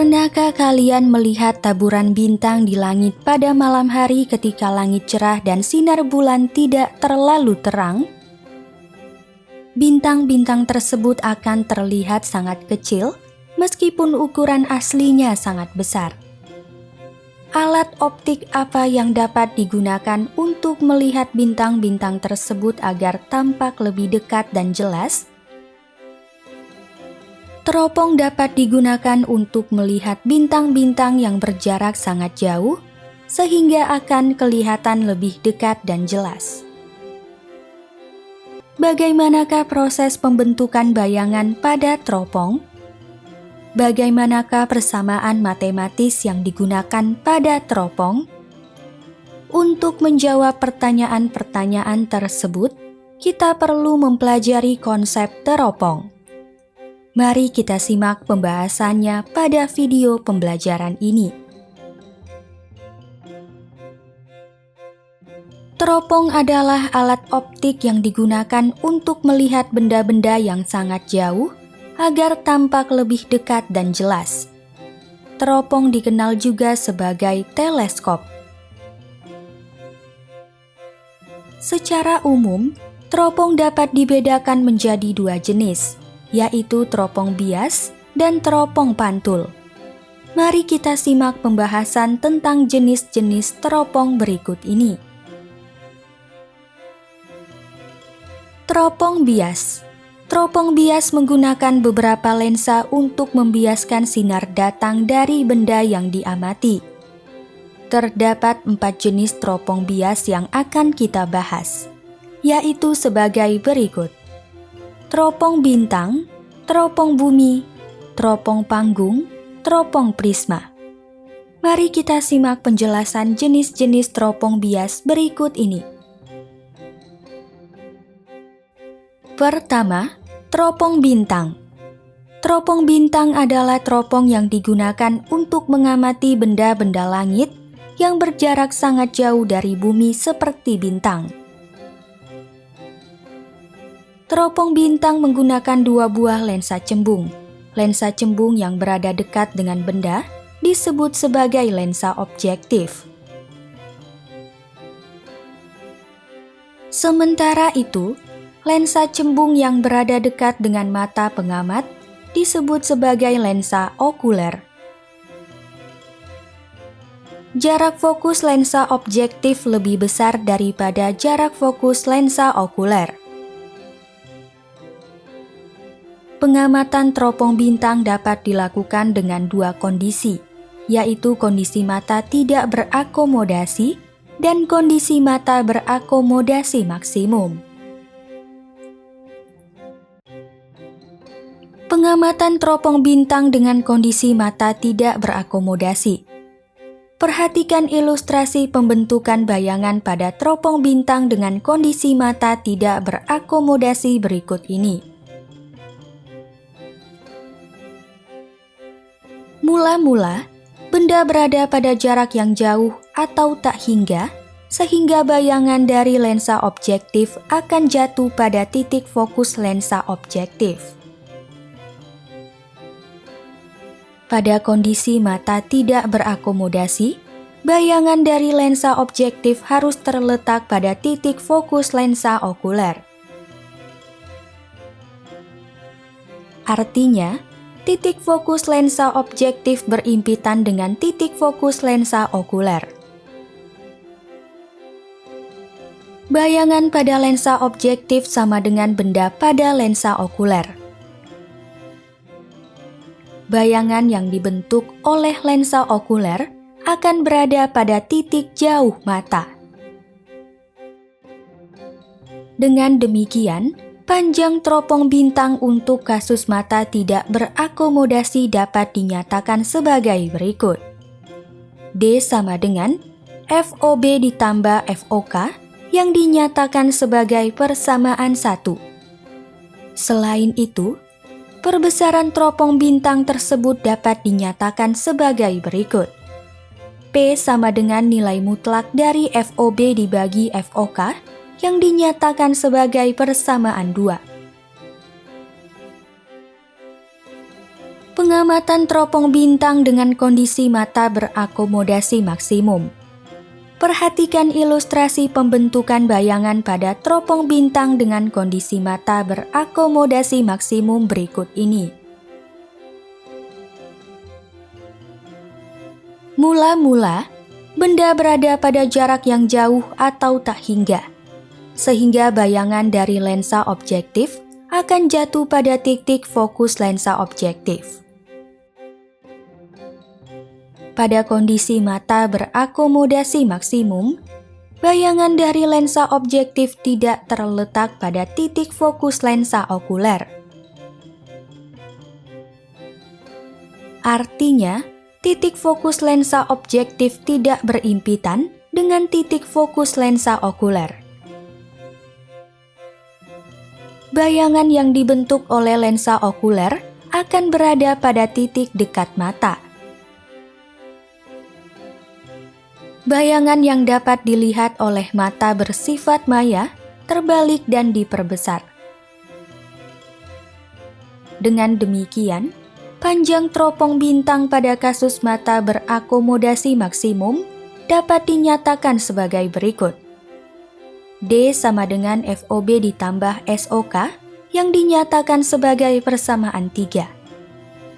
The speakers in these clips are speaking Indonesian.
Pernahkah kalian melihat taburan bintang di langit pada malam hari ketika langit cerah dan sinar bulan tidak terlalu terang? Bintang-bintang tersebut akan terlihat sangat kecil, meskipun ukuran aslinya sangat besar. Alat optik apa yang dapat digunakan untuk melihat bintang-bintang tersebut agar tampak lebih dekat dan jelas? Teropong dapat digunakan untuk melihat bintang-bintang yang berjarak sangat jauh, sehingga akan kelihatan lebih dekat dan jelas. Bagaimanakah proses pembentukan bayangan pada teropong? Bagaimanakah persamaan matematis yang digunakan pada teropong? Untuk menjawab pertanyaan-pertanyaan tersebut, kita perlu mempelajari konsep teropong. Mari kita simak pembahasannya pada video pembelajaran ini. Teropong adalah alat optik yang digunakan untuk melihat benda-benda yang sangat jauh agar tampak lebih dekat dan jelas. Teropong dikenal juga sebagai teleskop. Secara umum, teropong dapat dibedakan menjadi dua jenis, yaitu teropong bias dan teropong pantul. Mari kita simak pembahasan tentang jenis-jenis teropong berikut ini. Teropong bias. Teropong bias menggunakan beberapa lensa untuk membiaskan sinar datang dari benda yang diamati. Terdapat 4 jenis teropong bias yang akan kita bahas, yaitu sebagai berikut. Teropong bintang, teropong bumi, teropong panggung, teropong prisma. Mari kita simak penjelasan jenis-jenis teropong bias berikut ini. Pertama, teropong bintang. Teropong bintang adalah teropong yang digunakan untuk mengamati benda-benda langit yang berjarak sangat jauh dari bumi seperti bintang. Teropong bintang menggunakan 2 buah lensa cembung. Lensa cembung yang berada dekat dengan benda disebut sebagai lensa objektif. Sementara itu, lensa cembung yang berada dekat dengan mata pengamat disebut sebagai lensa okuler. Jarak fokus lensa objektif lebih besar daripada jarak fokus lensa okuler. Pengamatan teropong bintang dapat dilakukan dengan 2 kondisi, yaitu kondisi mata tidak berakomodasi dan kondisi mata berakomodasi maksimum. Pengamatan teropong bintang dengan kondisi mata tidak berakomodasi. Perhatikan ilustrasi pembentukan bayangan pada teropong bintang dengan kondisi mata tidak berakomodasi berikut ini. Mula-mula, benda berada pada jarak yang jauh atau tak hingga, sehingga bayangan dari lensa objektif akan jatuh pada titik fokus lensa objektif. Pada kondisi mata tidak berakomodasi, bayangan dari lensa objektif harus terletak pada titik fokus lensa okuler. Artinya, titik fokus lensa objektif berimpitan dengan titik fokus lensa okuler. Bayangan pada lensa objektif sama dengan benda pada lensa okuler. Bayangan yang dibentuk oleh lensa okuler akan berada pada titik jauh mata. Dengan demikian, panjang teropong bintang untuk kasus mata tidak berakomodasi dapat dinyatakan sebagai berikut. D sama dengan FOB ditambah FOK yang dinyatakan sebagai persamaan 1. Selain itu, perbesaran teropong bintang tersebut dapat dinyatakan sebagai berikut. P sama dengan nilai mutlak dari FOB dibagi FOK yang dinyatakan sebagai persamaan 2. Pengamatan teropong bintang dengan kondisi mata berakomodasi maksimum. Perhatikan ilustrasi pembentukan bayangan pada teropong bintang dengan kondisi mata berakomodasi maksimum berikut ini. Mula-mula, benda berada pada jarak yang jauh atau tak hingga, sehingga bayangan dari lensa objektif akan jatuh pada titik fokus lensa objektif. Pada kondisi mata berakomodasi maksimum, bayangan dari lensa objektif tidak terletak pada titik fokus lensa okuler. Artinya, titik fokus lensa objektif tidak berimpitan dengan titik fokus lensa okuler. Bayangan yang dibentuk oleh lensa okuler akan berada pada titik dekat mata. Bayangan yang dapat dilihat oleh mata bersifat maya terbalik dan diperbesar. Dengan demikian, panjang teropong bintang pada kasus mata berakomodasi maksimum dapat dinyatakan sebagai berikut. D sama dengan FOB ditambah SOK yang dinyatakan sebagai persamaan 3.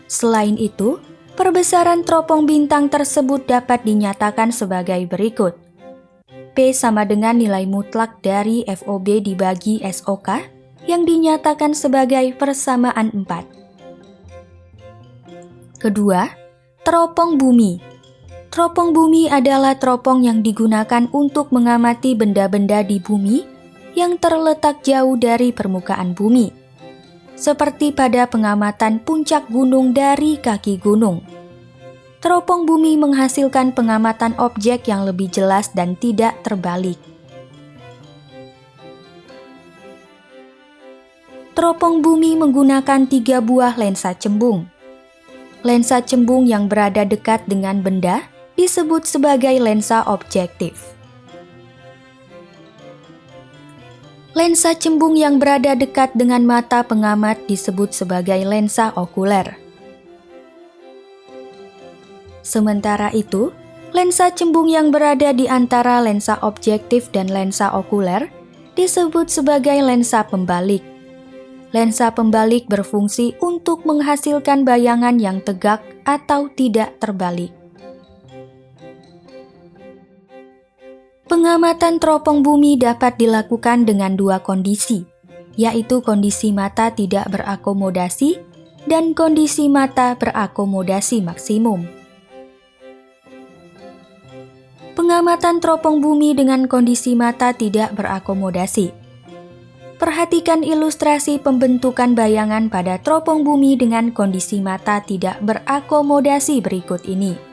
Selain itu, perbesaran teropong bintang tersebut dapat dinyatakan sebagai berikut. P sama dengan nilai mutlak dari FOB dibagi SOK yang dinyatakan sebagai persamaan 4. Kedua, teropong bumi. Teropong bumi adalah teropong yang digunakan untuk mengamati benda-benda di bumi yang terletak jauh dari permukaan bumi, seperti pada pengamatan puncak gunung dari kaki gunung. Teropong bumi menghasilkan pengamatan objek yang lebih jelas dan tidak terbalik. Teropong bumi menggunakan 3 buah lensa cembung. Lensa cembung yang berada dekat dengan benda disebut sebagai lensa objektif. Lensa cembung yang berada dekat dengan mata pengamat disebut sebagai lensa okuler. Sementara itu, lensa cembung yang berada di antara lensa objektif dan lensa okuler disebut sebagai lensa pembalik. Lensa pembalik berfungsi untuk menghasilkan bayangan yang tegak atau tidak terbalik. Pengamatan teropong bumi dapat dilakukan dengan 2 kondisi, yaitu kondisi mata tidak berakomodasi dan kondisi mata berakomodasi maksimum. Pengamatan teropong bumi dengan kondisi mata tidak berakomodasi. Perhatikan ilustrasi pembentukan bayangan pada teropong bumi dengan kondisi mata tidak berakomodasi berikut ini.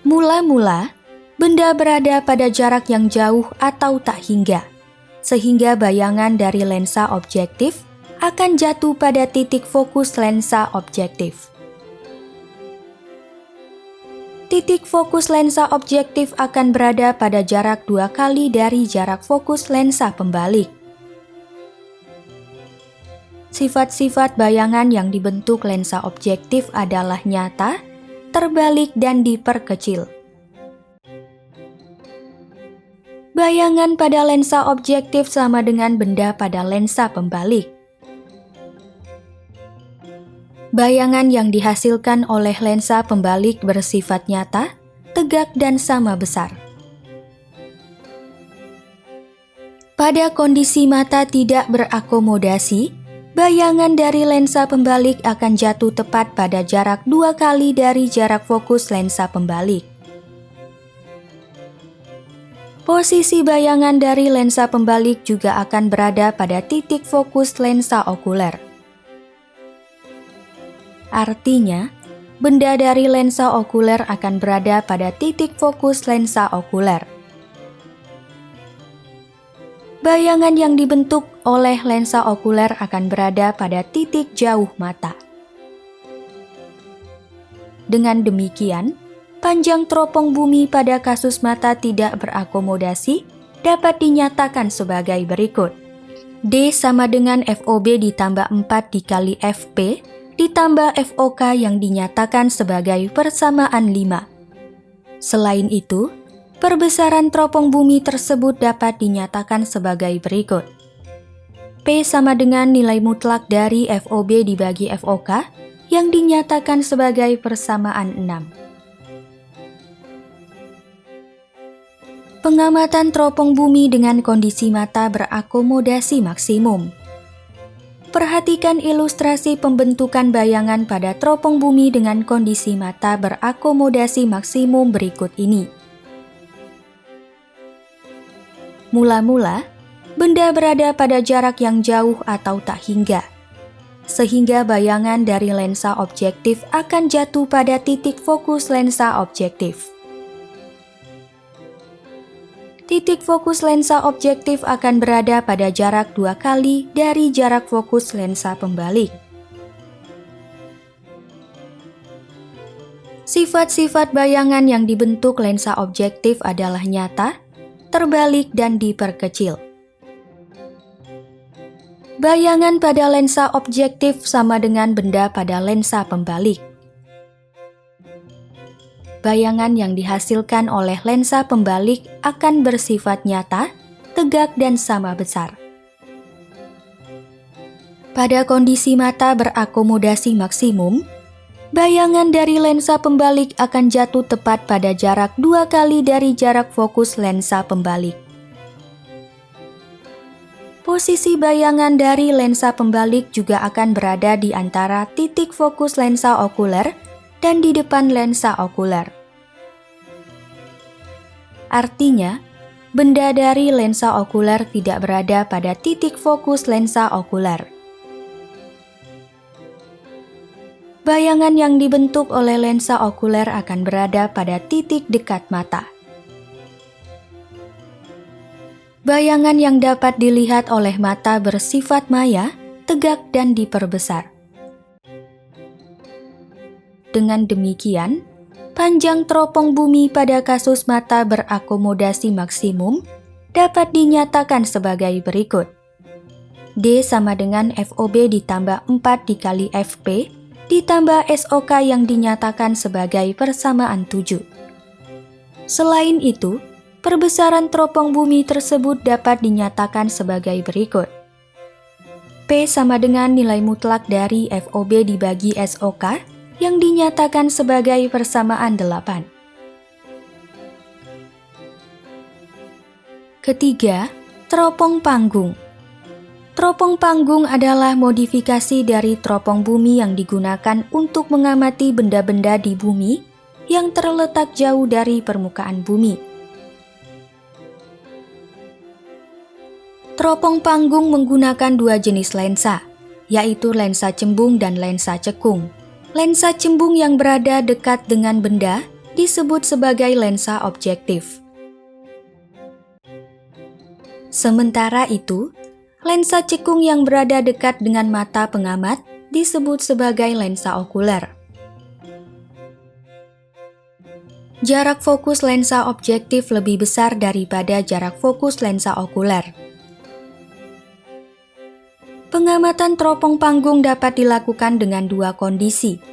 Mula-mula, benda berada pada jarak yang jauh atau tak hingga, sehingga bayangan dari lensa objektif akan jatuh pada titik fokus lensa objektif. Titik fokus lensa objektif akan berada pada jarak 2 kali dari jarak fokus lensa pembalik. Sifat-sifat bayangan yang dibentuk lensa objektif adalah nyata, terbalik, dan diperkecil. Bayangan pada lensa objektif sama dengan benda pada lensa pembalik. Bayangan yang dihasilkan oleh lensa pembalik bersifat nyata, tegak, dan sama besar. Pada kondisi mata tidak berakomodasi, bayangan dari lensa pembalik akan jatuh tepat pada jarak 2 kali dari jarak fokus lensa pembalik. Posisi bayangan dari lensa pembalik juga akan berada pada titik fokus lensa okuler. Artinya, benda dari lensa okuler akan berada pada titik fokus lensa okuler. Bayangan yang dibentuk oleh lensa okuler akan berada pada titik jauh mata. Dengan demikian, panjang teropong bumi pada kasus mata tidak berakomodasi dapat dinyatakan sebagai berikut. D sama dengan FOB ditambah 4 dikali FP ditambah FOK yang dinyatakan sebagai persamaan 5. Selain itu, perbesaran teropong bumi tersebut dapat dinyatakan sebagai berikut. P sama dengan nilai mutlak dari FOB dibagi FOK yang dinyatakan sebagai persamaan 6. Pengamatan teropong bumi dengan kondisi mata berakomodasi maksimum. Perhatikan ilustrasi pembentukan bayangan pada teropong bumi dengan kondisi mata berakomodasi maksimum berikut ini. Mula-mula, benda berada pada jarak yang jauh atau tak hingga, sehingga bayangan dari lensa objektif akan jatuh pada titik fokus lensa objektif. Titik fokus lensa objektif akan berada pada jarak 2 kali dari jarak fokus lensa pembalik. Sifat-sifat bayangan yang dibentuk lensa objektif adalah nyata, terbalik, dan diperkecil. Bayangan pada lensa objektif sama dengan benda pada lensa pembalik. Bayangan yang dihasilkan oleh lensa pembalik akan bersifat nyata, tegak, dan sama besar. Pada kondisi mata berakomodasi maksimum, bayangan dari lensa pembalik akan jatuh tepat pada jarak 2 kali dari jarak fokus lensa pembalik. Posisi bayangan dari lensa pembalik juga akan berada di antara titik fokus lensa okuler dan di depan lensa okuler. Artinya, benda dari lensa okuler tidak berada pada titik fokus lensa okuler. Bayangan yang dibentuk oleh lensa okuler akan berada pada titik dekat mata. Bayangan yang dapat dilihat oleh mata bersifat maya, tegak, dan diperbesar. Dengan demikian, panjang teropong bumi pada kasus mata berakomodasi maksimum dapat dinyatakan sebagai berikut. D sama dengan FOB ditambah 4 dikali FP ditambah SOK yang dinyatakan sebagai persamaan 7. Selain itu, perbesaran teropong bumi tersebut dapat dinyatakan sebagai berikut. P sama dengan nilai mutlak dari FOB dibagi SOK yang dinyatakan sebagai persamaan 8. Ketiga, teropong panggung. Teropong panggung adalah modifikasi dari teropong bumi yang digunakan untuk mengamati benda-benda di bumi yang terletak jauh dari permukaan bumi. Teropong panggung menggunakan 2 jenis lensa, yaitu lensa cembung dan lensa cekung. Lensa cembung yang berada dekat dengan benda disebut sebagai lensa objektif. Sementara itu, lensa cekung yang berada dekat dengan mata pengamat disebut sebagai lensa okuler. Jarak fokus lensa objektif lebih besar daripada jarak fokus lensa okuler. Pengamatan teropong panggung dapat dilakukan dengan 2 kondisi,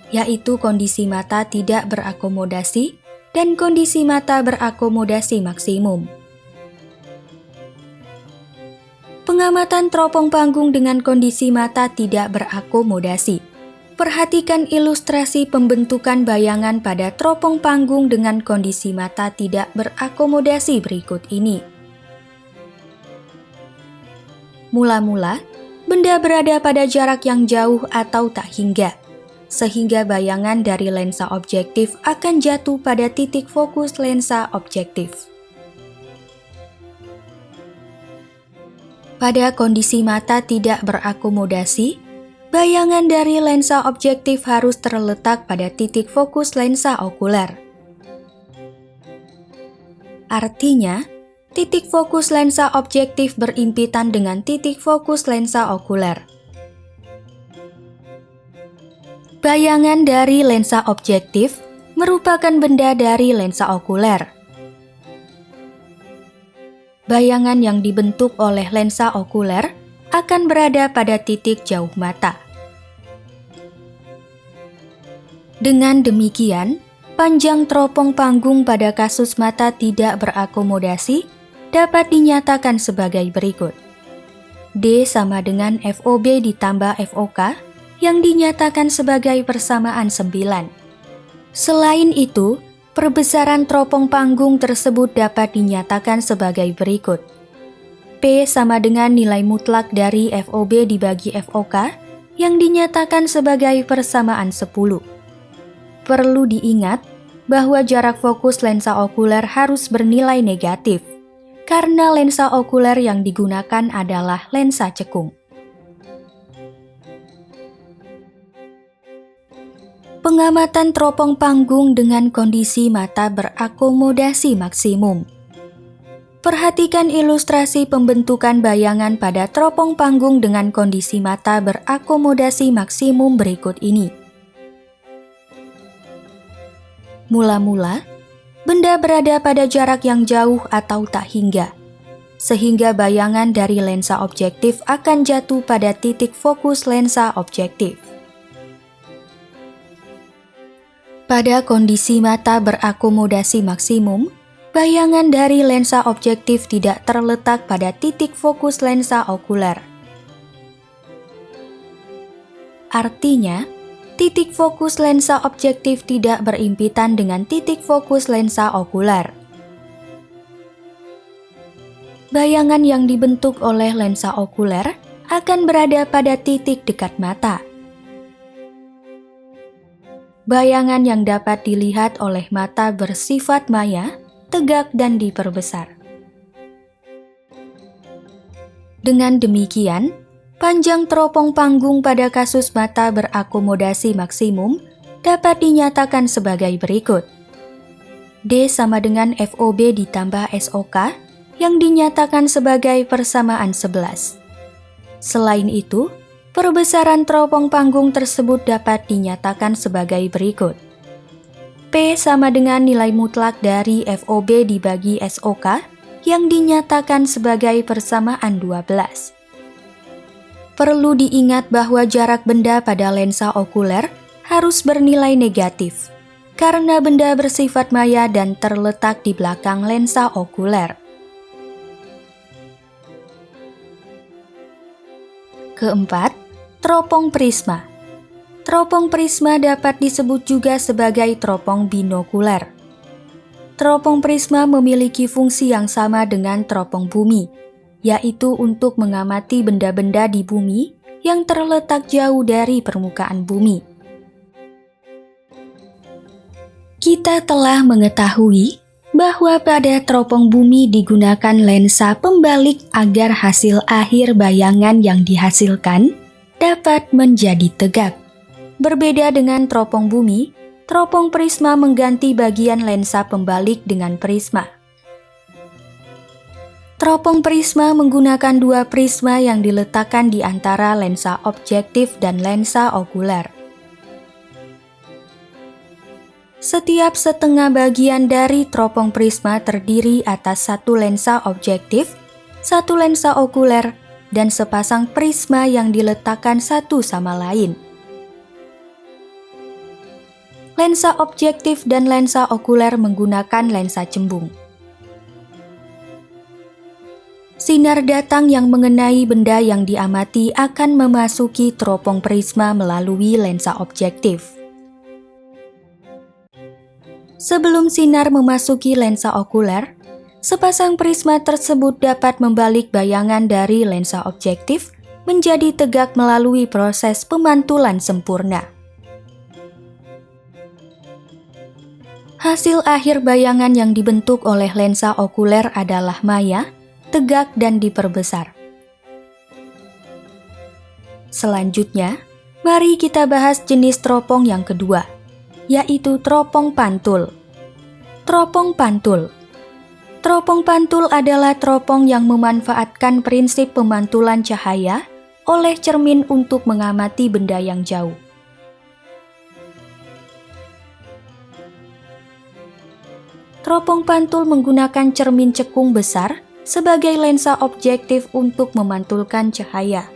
yaitu kondisi mata tidak berakomodasi dan kondisi mata berakomodasi maksimum. Pengamatan teropong panggung dengan kondisi mata tidak berakomodasi. Perhatikan ilustrasi pembentukan bayangan pada teropong panggung dengan kondisi mata tidak berakomodasi berikut ini. Mula-mula, benda berada pada jarak yang jauh atau tak hingga, sehingga bayangan dari lensa objektif akan jatuh pada titik fokus lensa objektif. Pada kondisi mata tidak berakomodasi, bayangan dari lensa objektif harus terletak pada titik fokus lensa okuler. Artinya, titik fokus lensa objektif berimpitan dengan titik fokus lensa okuler. Bayangan dari lensa objektif merupakan benda dari lensa okuler. Bayangan yang dibentuk oleh lensa okuler akan berada pada titik jauh mata. Dengan demikian, panjang teropong panggung pada kasus mata tidak berakomodasi dapat dinyatakan sebagai berikut. D sama dengan FOB ditambah FOK yang dinyatakan sebagai persamaan 9. Selain itu, perbesaran teropong panggung tersebut dapat dinyatakan sebagai berikut. P sama dengan nilai mutlak dari FOB dibagi FOK yang dinyatakan sebagai persamaan 10. Perlu diingat bahwa jarak fokus lensa okuler harus bernilai negatif, karena lensa okuler yang digunakan adalah lensa cekung. Pengamatan teropong panggung dengan kondisi mata berakomodasi maksimum. Perhatikan ilustrasi pembentukan bayangan pada teropong panggung dengan kondisi mata berakomodasi maksimum berikut ini. Mula-mula, benda berada pada jarak yang jauh atau tak hingga, sehingga bayangan dari lensa objektif akan jatuh pada titik fokus lensa objektif. Pada kondisi mata berakomodasi maksimum, bayangan dari lensa objektif tidak terletak pada titik fokus lensa okuler. Artinya, titik fokus lensa objektif tidak berimpitan dengan titik fokus lensa okuler. Bayangan yang dibentuk oleh lensa okuler akan berada pada titik dekat mata. Bayangan yang dapat dilihat oleh mata bersifat maya, tegak dan diperbesar. Dengan demikian, panjang teropong panggung pada kasus mata berakomodasi maksimum dapat dinyatakan sebagai berikut. D sama dengan FOB ditambah SOK yang dinyatakan sebagai persamaan 11. Selain itu, perbesaran teropong panggung tersebut dapat dinyatakan sebagai berikut. P sama dengan nilai mutlak dari FOB dibagi SOK yang dinyatakan sebagai persamaan 12. Perlu diingat bahwa jarak benda pada lensa okuler harus bernilai negatif, karena benda bersifat maya dan terletak di belakang lensa okuler. Keempat, teropong prisma. Teropong prisma dapat disebut juga sebagai teropong binokuler. Teropong prisma memiliki fungsi yang sama dengan teropong bumi, yaitu untuk mengamati benda-benda di bumi yang terletak jauh dari permukaan bumi. Kita telah mengetahui bahwa pada teropong bumi digunakan lensa pembalik agar hasil akhir bayangan yang dihasilkan dapat menjadi tegak. Berbeda dengan teropong bumi, teropong prisma mengganti bagian lensa pembalik dengan prisma. Teropong prisma menggunakan dua prisma yang diletakkan di antara lensa objektif dan lensa okuler. Setiap setengah bagian dari teropong prisma terdiri atas satu lensa objektif, satu lensa okuler, dan sepasang prisma yang diletakkan satu sama lain. Lensa objektif dan lensa okuler menggunakan lensa cembung. Sinar datang yang mengenai benda yang diamati akan memasuki teropong prisma melalui lensa objektif. Sebelum sinar memasuki lensa okuler, sepasang prisma tersebut dapat membalik bayangan dari lensa objektif menjadi tegak melalui proses pemantulan sempurna. Hasil akhir bayangan yang dibentuk oleh lensa okuler adalah maya, tegak dan diperbesar. Selanjutnya, mari kita bahas jenis teropong yang kedua, yaitu teropong pantul. Teropong pantul. Teropong pantul adalah teropong yang memanfaatkan prinsip pemantulan cahaya oleh cermin untuk mengamati benda yang jauh. Teropong pantul menggunakan cermin cekung besar sebagai lensa objektif untuk memantulkan cahaya.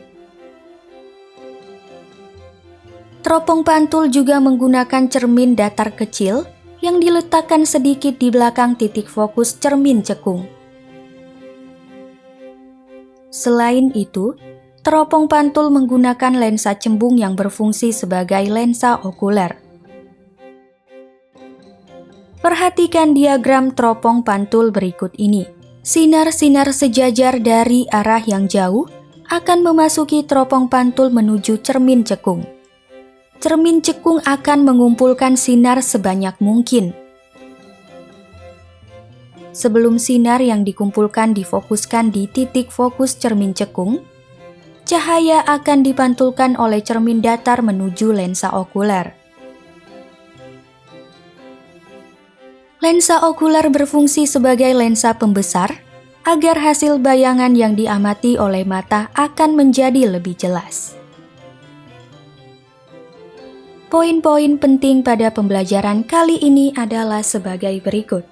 Teropong pantul juga menggunakan cermin datar kecil yang diletakkan sedikit di belakang titik fokus cermin cekung. Selain itu, teropong pantul menggunakan lensa cembung yang berfungsi sebagai lensa okuler. Perhatikan diagram teropong pantul berikut ini. Sinar-sinar sejajar dari arah yang jauh akan memasuki teropong pantul menuju cermin cekung. Cermin cekung akan mengumpulkan sinar sebanyak mungkin. Sebelum sinar yang dikumpulkan difokuskan di titik fokus cermin cekung, cahaya akan dipantulkan oleh cermin datar menuju lensa okuler. Lensa okuler berfungsi sebagai lensa pembesar agar hasil bayangan yang diamati oleh mata akan menjadi lebih jelas. Poin-poin penting pada pembelajaran kali ini adalah sebagai berikut.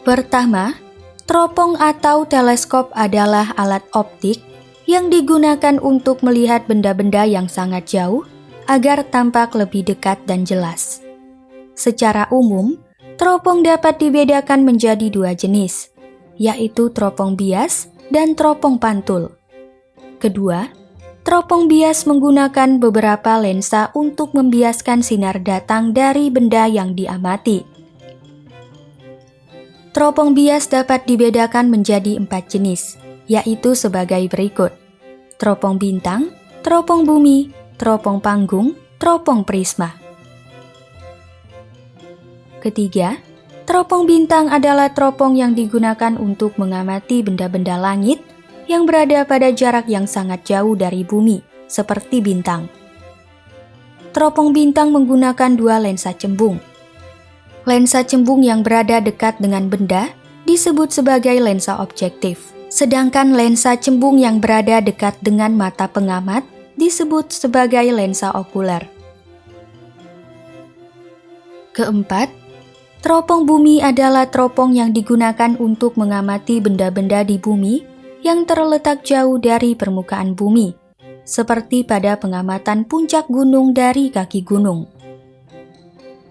Pertama, teropong atau teleskop adalah alat optik yang digunakan untuk melihat benda-benda yang sangat jauh agar tampak lebih dekat dan jelas. Secara umum, teropong dapat dibedakan menjadi dua jenis, yaitu teropong bias dan teropong pantul. Kedua, teropong bias menggunakan beberapa lensa untuk membiaskan sinar datang dari benda yang diamati. Teropong bias dapat dibedakan menjadi 4 jenis, yaitu sebagai berikut: teropong bintang, teropong bumi, teropong panggung, teropong prisma. Ketiga, teropong bintang adalah teropong yang digunakan untuk mengamati benda-benda langit yang berada pada jarak yang sangat jauh dari bumi, seperti bintang. Teropong bintang menggunakan dua lensa cembung. Lensa cembung yang berada dekat dengan benda disebut sebagai lensa objektif, sedangkan lensa cembung yang berada dekat dengan mata pengamat disebut sebagai lensa okuler. Keempat, teropong bumi adalah teropong yang digunakan untuk mengamati benda-benda di bumi yang terletak jauh dari permukaan bumi, seperti pada pengamatan puncak gunung dari kaki gunung.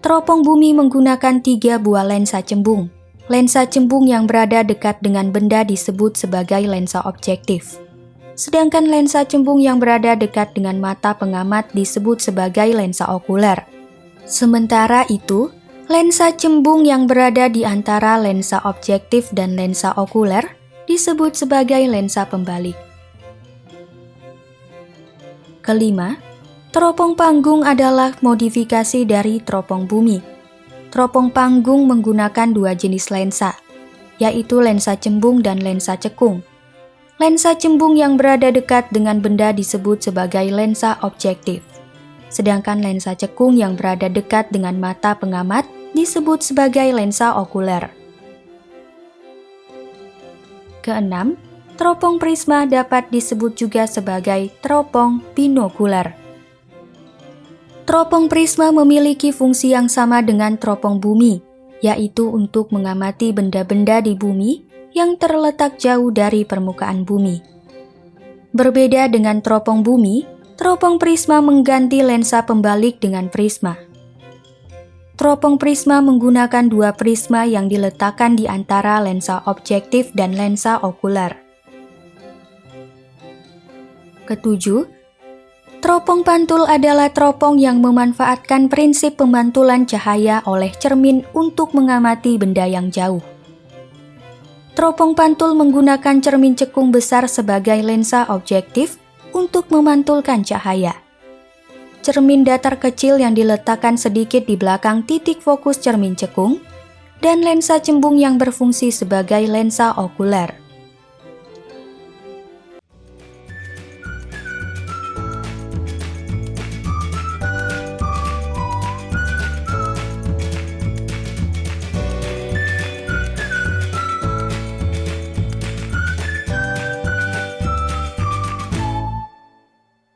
Teropong bumi menggunakan 3 buah lensa cembung. Lensa cembung yang berada dekat dengan benda disebut sebagai lensa objektif, sedangkan lensa cembung yang berada dekat dengan mata pengamat disebut sebagai lensa okuler. Sementara itu, lensa cembung yang berada di antara lensa objektif dan lensa okuler disebut sebagai lensa pembalik. Kelima, teropong panggung adalah modifikasi dari teropong bumi. Teropong panggung menggunakan 2 jenis lensa, yaitu lensa cembung dan lensa cekung. Lensa cembung yang berada dekat dengan benda disebut sebagai lensa objektif, sedangkan lensa cekung yang berada dekat dengan mata pengamat disebut sebagai lensa okuler. Keenam, teropong prisma dapat disebut juga sebagai teropong binokuler. Teropong prisma memiliki fungsi yang sama dengan teropong bumi, yaitu untuk mengamati benda-benda di bumi yang terletak jauh dari permukaan bumi. Berbeda dengan teropong bumi, teropong prisma mengganti lensa pembalik dengan prisma. Teropong prisma menggunakan 2 prisma yang diletakkan di antara lensa objektif dan lensa okuler. Ketujuh, teropong pantul adalah teropong yang memanfaatkan prinsip pemantulan cahaya oleh cermin untuk mengamati benda yang jauh. Teropong pantul menggunakan cermin cekung besar sebagai lensa objektif untuk memantulkan cahaya. Cermin datar kecil yang diletakkan sedikit di belakang titik fokus cermin cekung, dan lensa cembung yang berfungsi sebagai lensa okuler.